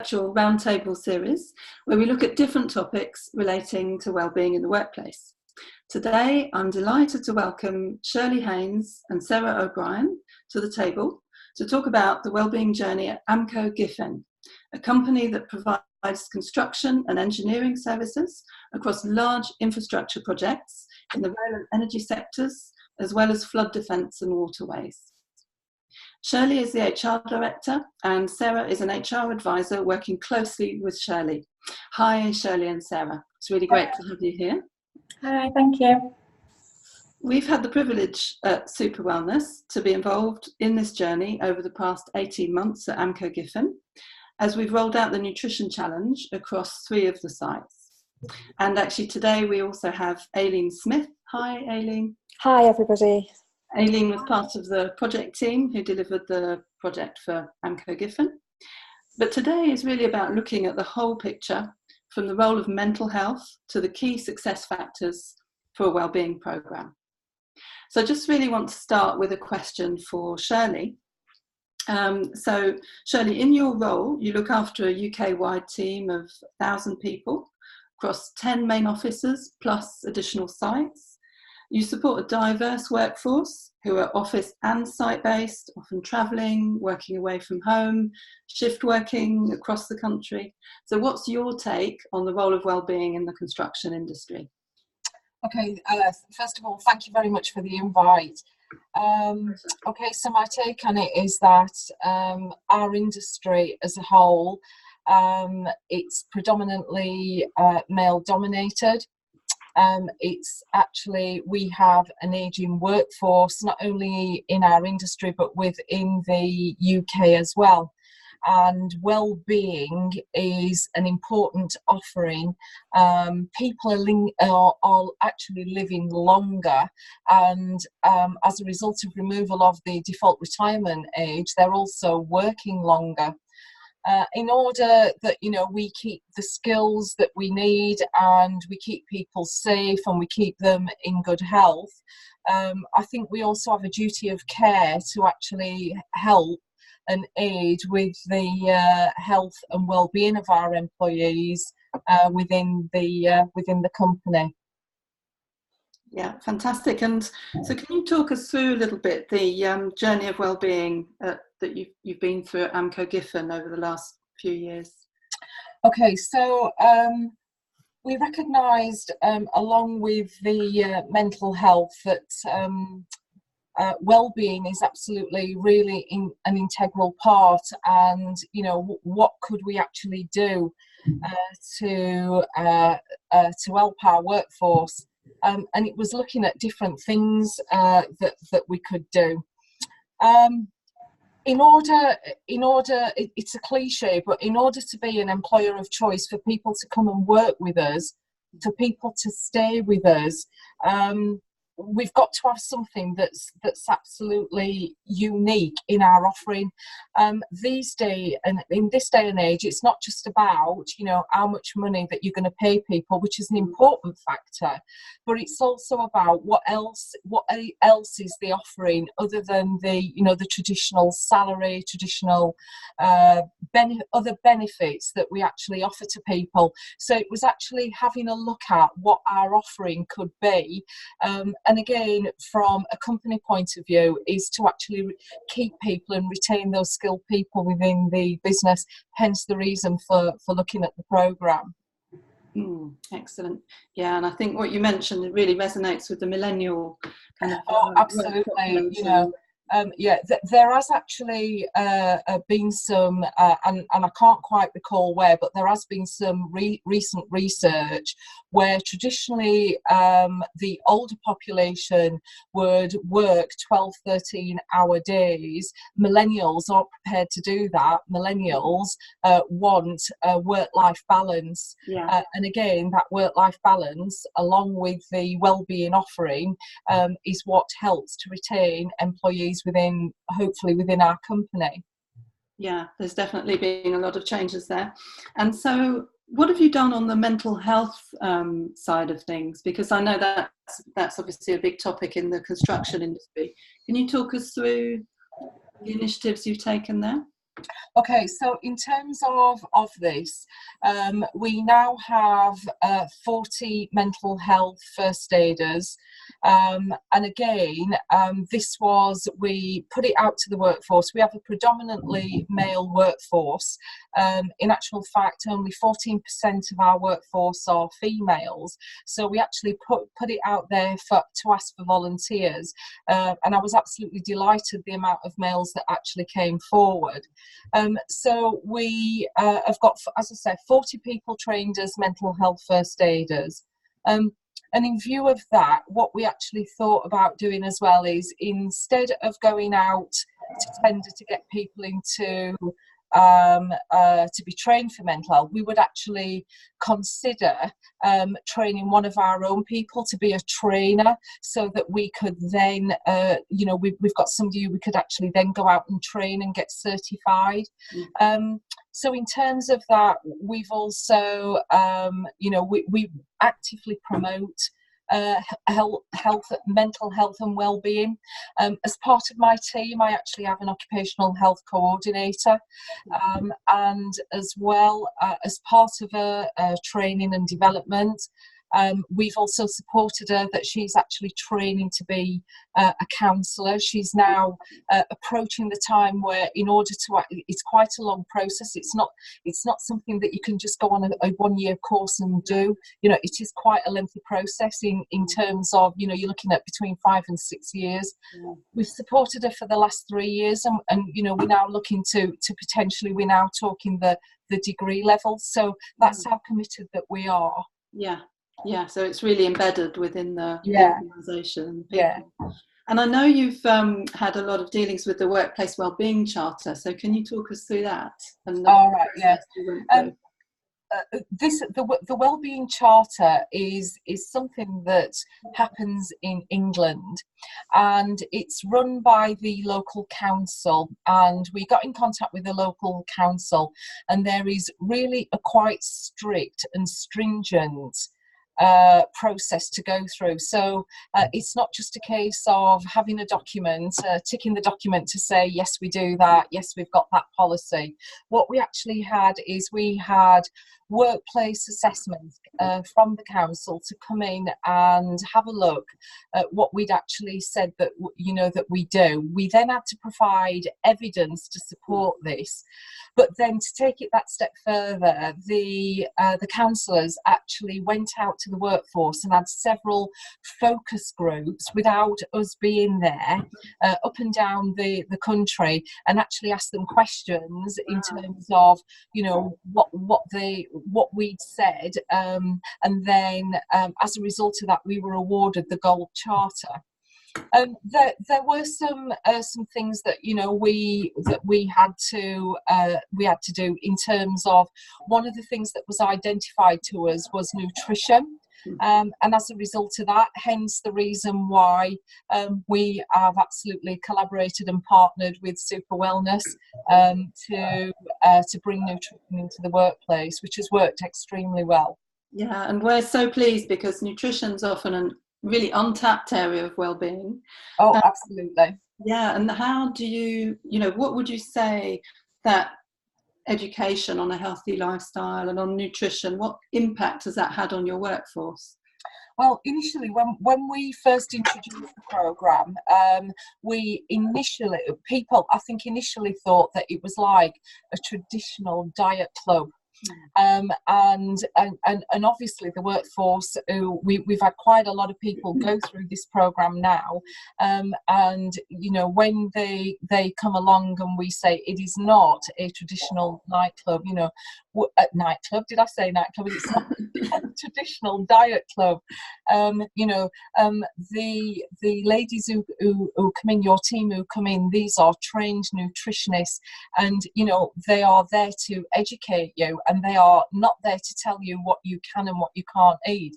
virtual roundtable series where we look at different topics relating to wellbeing in the workplace. Today, I'm delighted to welcome Shirley Haines and Sarah O'Brien to the table to talk about the wellbeing journey at AmcoGiffen, a company that provides construction and engineering services across large infrastructure projects in the rail and energy sectors, as well as flood defence and waterways. Shirley is the HR director and Sarah is an HR advisor working closely with Shirley. Hi, Shirley and Sarah. It's really great to have you here. Hi, thank you. We've had the privilege at SuperWellness to be involved in this journey over the past 18 months at AmcoGiffen, as we've rolled out the Nutrition Challenge across 3 of the sites. And actually today we also have Aileen Smith. Hi, Aileen. Hi, everybody. Aileen was part of the project team who delivered the project for AmcoGiffen. But today is really about looking at the whole picture, from the role of mental health to the key success factors for a wellbeing programme. So I just really want to start with a question for Shirley. So Shirley, in your role, you look after a UK-wide team of 1,000 people across 10 main offices plus additional sites. You support a diverse workforce who are office and site-based, often travelling, working away from home, shift working across the country. So what's your take on the role of wellbeing in the construction industry? Okay, first of all, thank you very much for the invite. Okay, so my take on it is that our industry as a whole, it's predominantly male-dominated. It's actually, we have an ageing workforce, not only in our industry, but within the UK as well. And well-being is an important offering. People are actually living longer, and as a result of removal of the default retirement age, they're also working longer. In order that, you know, we keep the skills that we need and we keep people safe and we keep them in good health, I think we also have a duty of care to actually help and aid with the health and well-being of our employees within the company. Yeah, fantastic. And so can you talk us through a little bit the journey of wellbeing that you've been through at AmcoGiffen over the last few years? Okay, so we recognised along with the mental health that well-being is absolutely really an integral part, and you know, what could we actually do to help our workforce, and it was looking at different things that we could do. In order, it's a cliche, but in order to be an employer of choice for people to come and work with us, for people to stay with us, we've got to have something that's absolutely unique in our offering. These days, and in this day and age, it's not just about, you know, how much money that you're going to pay people, which is an important factor, but it's also about what else is the offering other than the, you know, the traditional salary, traditional other benefits that we actually offer to people. So it was actually having a look at what our offering could be. And again, from a company point of view, is to actually keep people and retain those skilled people within the business, hence the reason for looking at the programme. Excellent. Yeah, and I think what you mentioned, it really resonates with the millennial kind of... Oh, absolutely, you know. There has actually been some, and I can't quite recall where, but there has been some recent research where traditionally the older population would work 12, 13-hour days. Millennials aren't prepared to do that. Millennials want a work-life balance. Yeah. And again, that work-life balance, along with the wellbeing offering, is what helps to retain employees hopefully within our company. Yeah, there's definitely been a lot of changes there. And so what have you done on the mental health side of things? Because I know that's obviously a big topic in the construction industry. Can you talk us through the initiatives you've taken there? Okay, so in terms of this, we now have 40 mental health first aiders. And again, we put it out to the workforce. We have a predominantly male workforce. In actual fact, only 14% of our workforce are females. So we actually put it out there to ask for volunteers. And I was absolutely delighted the amount of males that actually came forward. So we have got, as I said, 40 people trained as mental health first aiders. And in view of that, what we actually thought about doing as well is, instead of going out to tender to get people into to be trained for mental health, we would actually consider training one of our own people to be a trainer, so that we could then, we've got somebody who we could actually then go out and train and get certified. So in terms of that, we've also, we actively promote mental health and wellbeing. As part of my team, I actually have an occupational health coordinator, and as well as part of a training and development. We've also supported her that she's actually training to be a counsellor. She's now approaching the time where, in order to, it's quite a long process. It's not something that you can just go on a 1-year course and do. It is quite a lengthy process in terms of, you're looking at between 5 and 6 years. Yeah. We've supported her for the last 3 years, and we're now looking to potentially, we're now talking the degree level. So that's how committed that we are. Yeah, so it's really embedded within the organisation. Yeah. And I know you've had a lot of dealings with the Workplace Wellbeing Charter, so can you talk us through that? All right, yeah. The Wellbeing Charter is something that happens in England, and it's run by the local council, and we got in contact with the local council, and there is really a quite strict and stringent process to go through. So it's not just a case of having a document, ticking the document to say, yes, we do that, yes, we've got that policy. What we actually had is, we had workplace assessments from the council to come in and have a look at what we'd actually said that that we do. We then had to provide evidence to support this, but then to take it that step further, the councillors actually went out to the workforce and had several focus groups without us being there, up and down the country, and actually asked them questions in terms of what we'd said, and then as a result of that, we were awarded the Gold Charter. There were some things that we had to do in terms of, one of the things that was identified to us was nutrition. And as a result of that, hence the reason why we have absolutely collaborated and partnered with SuperWellness to bring nutrition into the workplace, which has worked extremely well. Yeah, and we're so pleased, because nutrition's often a really untapped area of well-being. Oh, absolutely. Yeah, and how do you, what would you say that education on a healthy lifestyle and on nutrition, what impact has that had on your workforce? Well, initially, when we first introduced the programme, people, I think, initially thought that it was like a traditional diet club. And obviously the workforce, we've had quite a lot of people go through this program now, and when they come along and we say it is not a traditional nightclub, nightclub, did I say nightclub? It's not a traditional diet club. The ladies who come in, your team who come in, these are trained nutritionists, and they are there to educate you, and they are not there to tell you what you can and what you can't eat.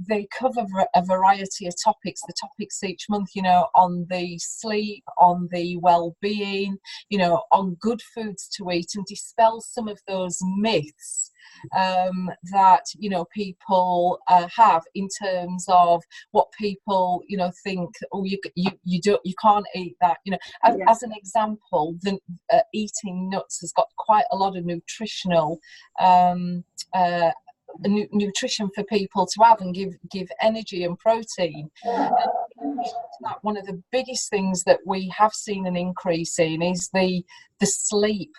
They cover a variety of topics. The topics each month, on the sleep, on the well-being, on good foods to eat, and dispel some of those myths that, you know, people have in terms of what people, you know, think, oh, you can't eat that, you know. As an example, the eating nuts has got quite a lot of nutritional nutrition for people to have and give energy and protein. That one of the biggest things that we have seen an increase in is the sleep.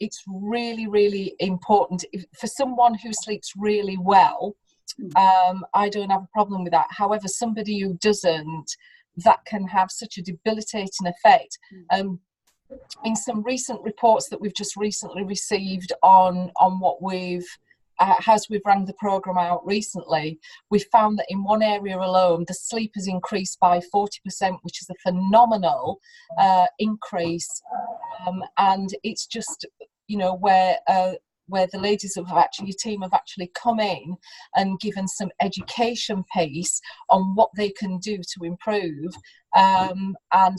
It's really, really important. For someone who sleeps really well, I don't have a problem with that. However, somebody who doesn't, that can have such a debilitating effect. In some recent reports that we've just recently received on what as we've rang the programme out recently, we found that in one area alone, the sleep has increased by 40%, which is a phenomenal increase. And it's just, you know, where the ladies of your team have actually come in and given some education piece on what they can do to improve. And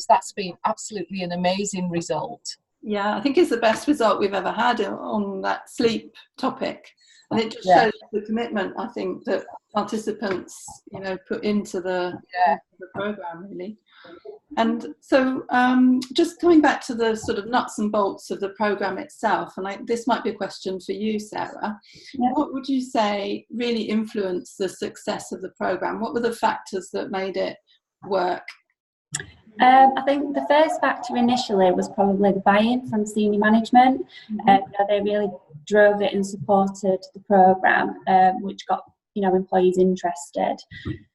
that's been absolutely an amazing result. Yeah, I think it's the best result we've ever had on that sleep topic. And it just shows the commitment, I think, that participants, you know, put into the programme, really. And so just coming back to the sort of nuts and bolts of the programme itself, and this might be a question for you, Sarah. Yeah. What would you say really influenced the success of the programme? What were the factors that made it work? I think the first factor initially was probably the buy-in from senior management. They really drove it and supported the programme, which got, you know, employees interested.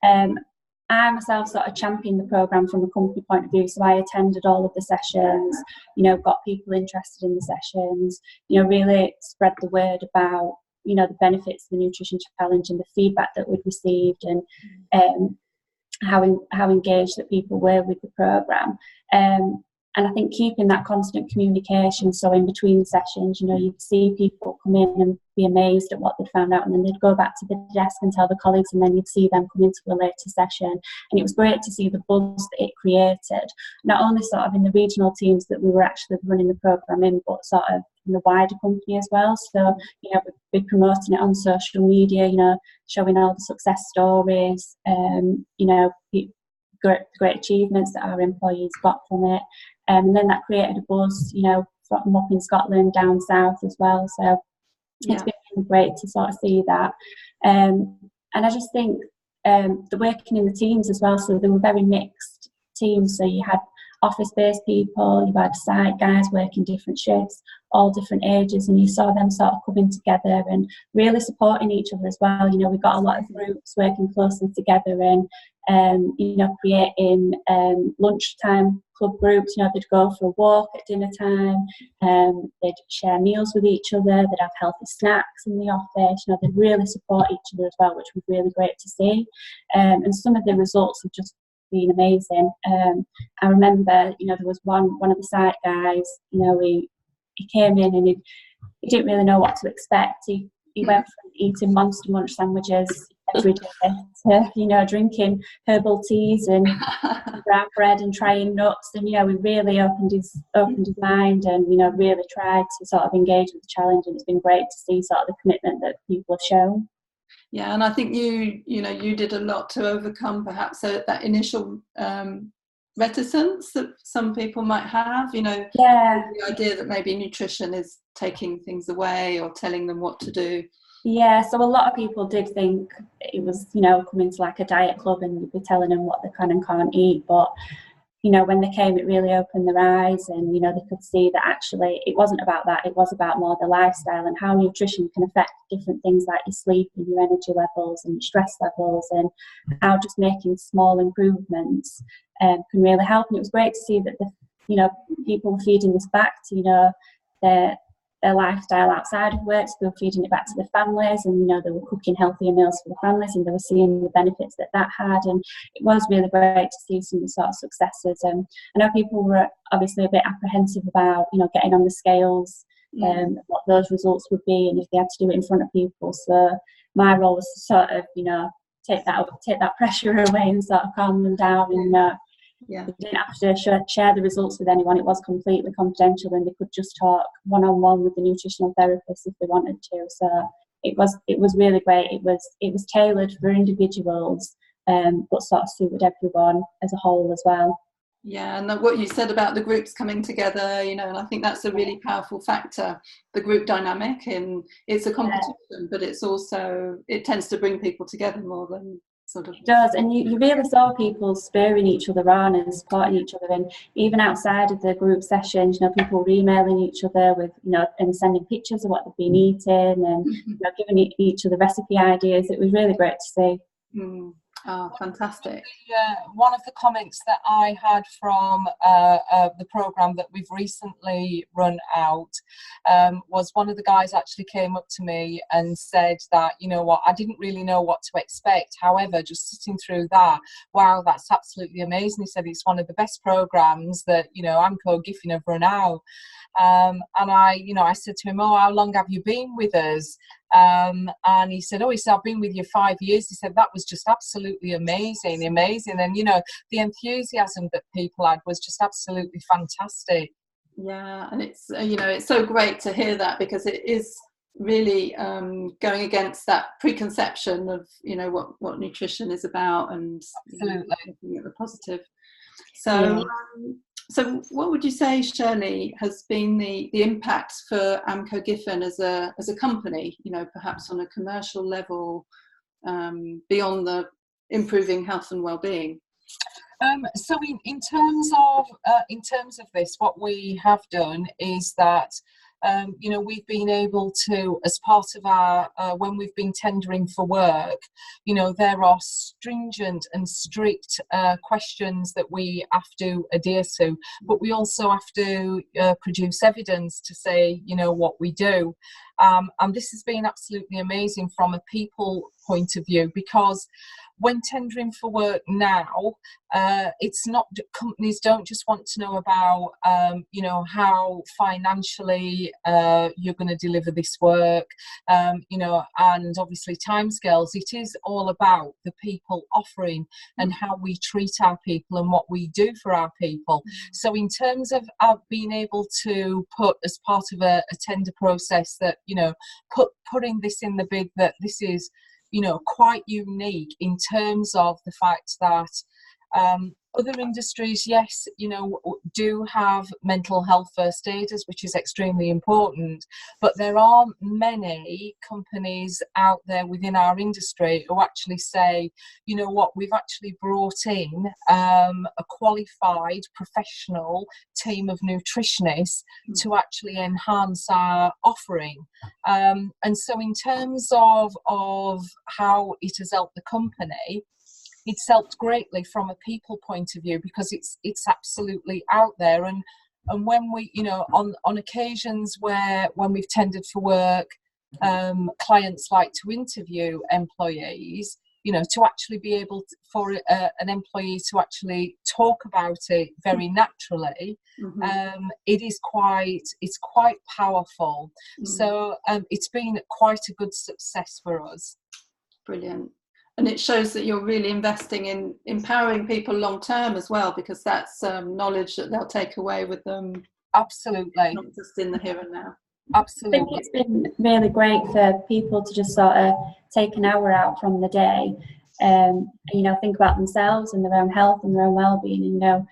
I myself sort of championed the programme from a company point of view, so I attended all of the sessions, you know, got people interested in the sessions, you know, really spread the word about, you know, the benefits of the nutrition challenge and the feedback that we'd received, and how engaged that people were with the programme. And I think keeping that constant communication, so in between sessions, you know, you'd see people come in and be amazed at what they'd found out, and then they'd go back to the desk and tell the colleagues, and then you'd see them come into a later session. And it was great to see the buzz that it created, not only sort of in the regional teams that we were actually running the programme in, but sort of in the wider company as well. So, you know, we'd be promoting it on social media, you know, showing all the success stories, you know, great achievements that our employees got from it. And then that created a buzz, you know, from up in Scotland, down south as well. So it's been really great to sort of see that. And I just think the working in the teams as well, so they were very mixed teams. So you had office-based people, you had site guys working different shifts, all different ages, and you saw them sort of coming together and really supporting each other as well. You know, we got a lot of groups working closely together and, you know, creating lunchtime club groups. You know, they'd go for a walk at dinner time, they'd share meals with each other, they'd have healthy snacks in the office. You know, they'd really support each other as well, which was really great to see. And some of the results have just been amazing. I remember, you know, there was one of the site guys, you know, he came in and he didn't really know what to expect. He went from eating Monster Munch sandwiches every day to, you know, drinking herbal teas and brown bread and trying nuts. And, you know, we really opened his mind and, you know, really tried to sort of engage with the challenge. And it's been great to see sort of the commitment that people have shown. Yeah, and I think you did a lot to overcome perhaps that initial reticence that some people might have, you know, the idea that maybe nutrition is taking things away or telling them what to do. Yeah, so a lot of people did think it was, you know, coming to like a diet club and you'd be telling them what they can and can't eat. But, you know, when they came, it really opened their eyes and, you know, they could see that actually it wasn't about that. It was about more the lifestyle and how nutrition can affect different things like your sleep and your energy levels and your stress levels, and how just making small improvements can really help. And it was great to see that, you know, people were feeding this back to, you know, their lifestyle outside of work, so they were feeding it back to their families, and, you know, they were cooking healthier meals for the families and they were seeing the benefits that had, and it was really great to see some of the sort of successes. And I know people were obviously a bit apprehensive about, you know, getting on the scales, what those results would be and if they had to do it in front of people. So my role was to sort of, you know, take that pressure away and sort of calm them down and Yeah. They didn't have to share the results with anyone. It was completely confidential, and they could just talk one-on-one with the nutritional therapist if they wanted to. So it was really great. It was tailored for individuals, but sort of suited everyone as a whole as well. Yeah, and what you said about the groups coming together, and I think that's a really powerful factor, the group dynamic. And it's a competition, but it tends to bring people together more than sort of. It does, and you really saw people spurring each other on and supporting each other, and even outside of the group sessions, people were emailing each other with, and sending pictures of what they've been eating, and giving each other recipe ideas. It was really great to see. Oh, fantastic. One of the comments that I had from the programme that we've recently run out was one of the guys actually came up to me and said that, I didn't really know what to expect. However, just sitting through that, wow, that's absolutely amazing. He said it's one of the best programmes that, AmcoGiffen have run out. And I said to him, how long have you been with us? And he said, I've been with you 5 years. He said, that was just absolutely amazing. And, the enthusiasm that people had was just absolutely fantastic. Yeah, and it's so great to hear that, because it is really going against that preconception of, what nutrition is about, and looking at the positive. So, So what would you say, Shirley, has been the impact for AmcoGiffen as a company, perhaps on a commercial level, beyond the improving health and well-being? So in terms of this, what we have done is that we've been able to, as part of our when we've been tendering for work, there are stringent and strict questions that we have to adhere to, but we also have to produce evidence to say what we do, and this has been absolutely amazing from a people point of view, because when tendering for work now, it's not, companies don't just want to know about, how financially you're going to deliver this work, and obviously timescales. It is all about the people offering and how we treat our people and what we do for our people. So in terms of being able to put as part of a tender process that, putting this in the bid, that this is, quite unique in terms of the fact that other industries, yes, do have mental health first aiders, which is extremely important, but there aren't many companies out there within our industry who actually say, we've actually brought in a qualified professional team of nutritionists to actually enhance our offering. And so in terms of how it has helped the company, it's helped greatly from a people point of view, because it's absolutely out there. And when we, on occasions when we've tendered for work, clients like to interview employees, to actually be able to, for an employee to actually talk about it very naturally. It's quite powerful. So it's been quite a good success for us. Brilliant. And it shows that you're really investing in empowering people long term as well, because that's knowledge that they'll take away with them. Absolutely. Not just in the here and now. Absolutely. I think it's been really great for people to just sort of take an hour out from the day and, think about themselves and their own health and their own well-being. And,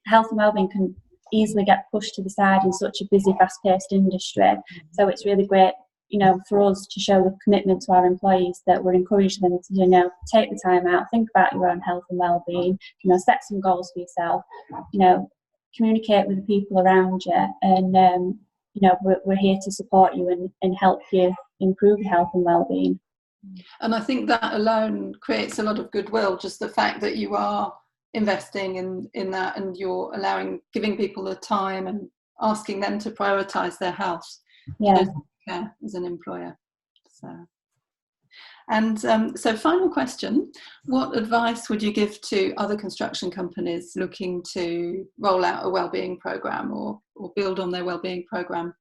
health and well-being can easily get pushed to the side in such a busy, fast-paced industry. So it's really great, for us to show the commitment to our employees, that we're encouraging them to, take the time out, think about your own health and well-being, set some goals for yourself, communicate with the people around you, and, we're here to support you and help you improve your health and well-being. And I think that alone creates a lot of goodwill, just the fact that you are investing in that, and you're giving people the time and asking them to prioritise their health. Yeah. As an employer. So final question, what advice would you give to other construction companies looking to roll out a wellbeing programme or build on their wellbeing programme?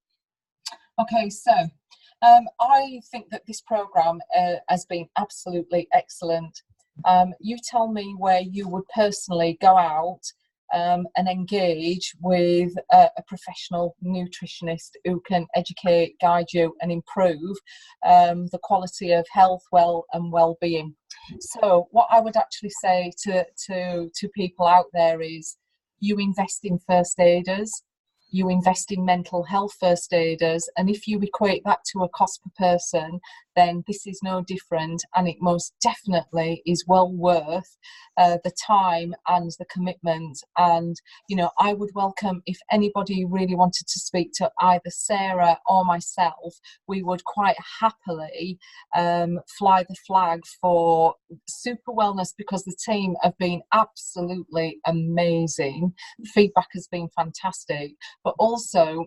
Okay, so I think that this programme has been absolutely excellent. You tell me where you would personally go out and engage with a professional nutritionist who can educate, guide you and improve the quality of health, well-being. So what I would actually say to people out there is, you invest in first aiders, you invest in mental health first aiders, and if you equate that to a cost per person, then this is no different, and it most definitely is well worth the time and the commitment. And I would welcome, if anybody really wanted to speak to either Sarah or myself, we would quite happily fly the flag for SuperWellness, because the team have been absolutely amazing. The feedback has been fantastic, but also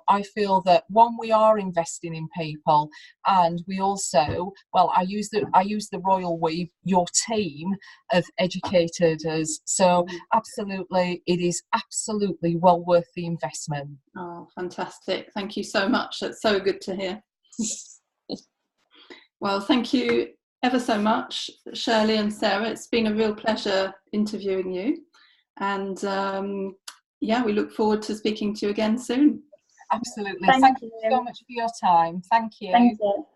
I feel that, one, we are investing in people, and we also, well, I use the royal we, your team have educated us. So absolutely, it is absolutely well worth the investment. Oh, fantastic. Thank you so much. That's so good to hear. Well, thank you ever so much, Shirley and Sarah. It's been a real pleasure interviewing you. And we look forward to speaking to you again soon. Absolutely. Thank you so much for your time. Thank you. Thank you.